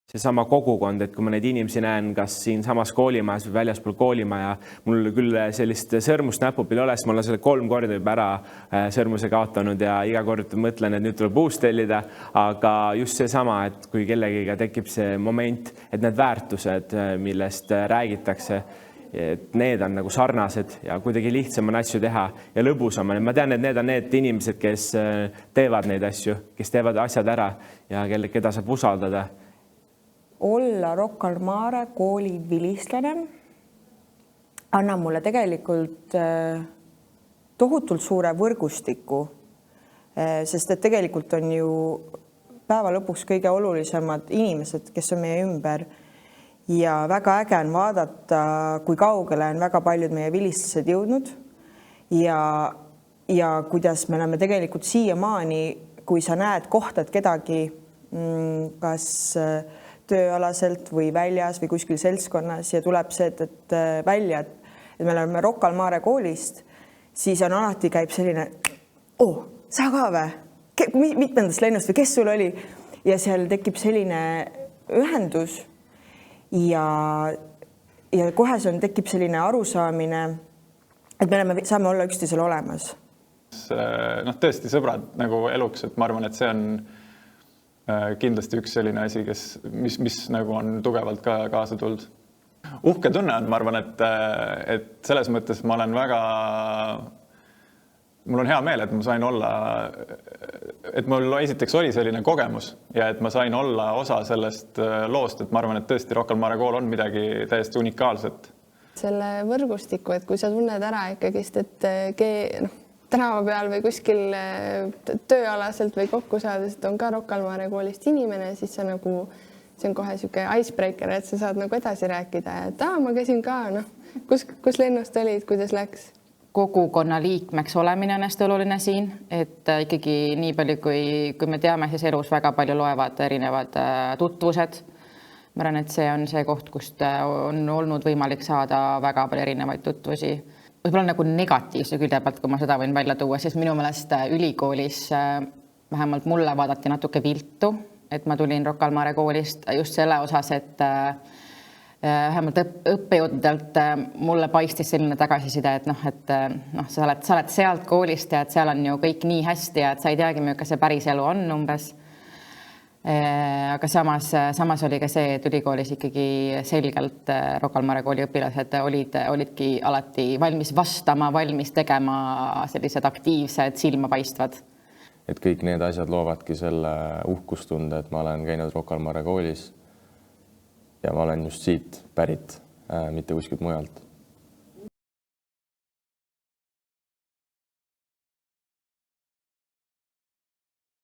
seesama kogukond, et kui ma neid inimesi näen, kas siin samas koolimajas või väljaspool koolimaja, mul küll sellist sõrmust näpupil ei ole, siis ma olen selle 3 korda juba ära sõrmuse kaotanud ja iga kord mõtlen, et nüüd tuleb uus tellida, aga just seesama, et kui kellegiga tekib see moment, et need väärtused, millest räägitakse, et need on nagu sarnased ja kuidagi lihtsam on asju teha ja lõbusam. Ma tean, et need on need inimesed, kes teevad neid asju, kes teevad asjad ära ja keda saab usaldada. Olla Rocca al Mare kooli vilistlane annab mulle tegelikult tohutult suure võrgustiku, sest et tegelikult on ju päeva lõpuks kõige olulisemad inimesed, kes on meie ümber ja väga äge on vaadata, kui kaugele on väga paljud meie vilistlased jõudnud ja kuidas me oleme tegelikult siiamaani, kui sa näed, kohtad kedagi, kas tööalaselt või väljas või kuskil seltskonnas ja tuleb see, et välja, et me oleme Rocca al Mare koolist, siis on alati käib selline, sa ka või? Mitmendast lennust või kes sul oli? Ja seal tekib selline ühendus ja kohe tekib selline arusaamine, et me saame olla üksteisel olemas. Tõesti sõbrad nagu eluks, et ma arvan, et see on kindlasti üks selline asi, mis nagu on tugevalt ka kaasa tulnud. Uhke tunne on, ma arvan, et selles mõttes ma olen mul on hea meel, et ma sain olla, et mul esiteks oli selline kogemus ja et ma sain olla osa sellest loost, et ma arvan, et tõesti Rocca al Mare kool on midagi täiesti unikaalset. Selle võrgustiku, et kui sa tunned ära ikkagist, et tänava peal või kuskil tööalaselt või kokku saades, et on ka Rocca al Mare koolist inimene, siis see on kohe siuke icebreaker, et sa saad nagu edasi rääkida, et ma käisin ka, kus lennust olid, kuidas läks? Kogukonna liikmeks olemine on hästi oluline siin, et ikkagi nii palju, kui me teame, siis elus väga palju loevad erinevad tutvused. Ma arvan, et see on see koht, kust on olnud võimalik saada väga palju erinevaid tutvusi. Võib-olla nagu negatiivse külje pealt, kui ma seda võin välja tuua, siis minu meelest ülikoolis vähemalt mulle vaadati natuke viltu, et ma tulin Rocca al Mare koolist just selle osas, et vähemalt õppejõududelt mulle paistis selline tagasiside, et sa oled sealt koolist ja et seal on ju kõik nii hästi ja et sa ei teagi, milline see päris elu on umbes. Aga samas oli ka see, et ülikoolis ikkagi selgelt Rocca al Mare kooli õpilased olidki alati valmis vastama, valmis tegema sellised aktiivsed, silmapaistvad. Et kõik need asjad loovadki selle uhkustunde, et ma olen käinud Rocca al Mare koolis ja ma olen just siit pärit, mitte kuskilt mujalt.